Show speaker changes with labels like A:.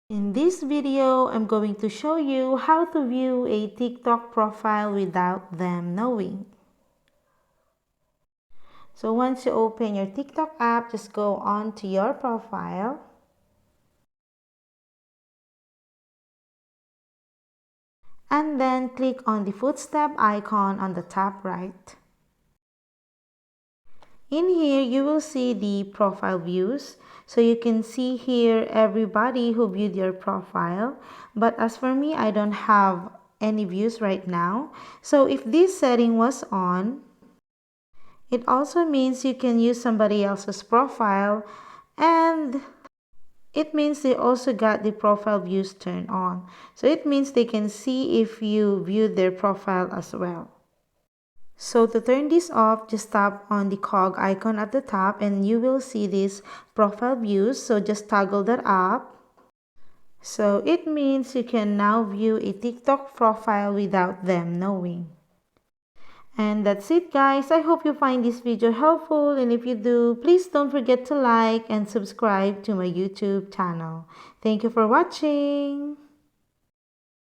A: In this video, I'm going to show you how to view a TikTok profile without them knowing. So once you open your TikTok app, just go on to your profile. And then click on the footstep icon on the top right. In here, you will see the profile views. So you can see here everybody who viewed your profile. But as for me, I don't have any views right now. So if this setting was on, it also means you can use somebody else's profile, and it means they also got the profile views turned on. So it means they can see if you viewed their profile as well. So to turn this off, just tap on the cog icon at the top and you will see this profile views. So just toggle that up. So it means you can now view a TikTok profile without them knowing. And that's it, guys. I hope you find this video helpful, and if you do, please don't forget to like and subscribe to my YouTube channel. Thank you for watching.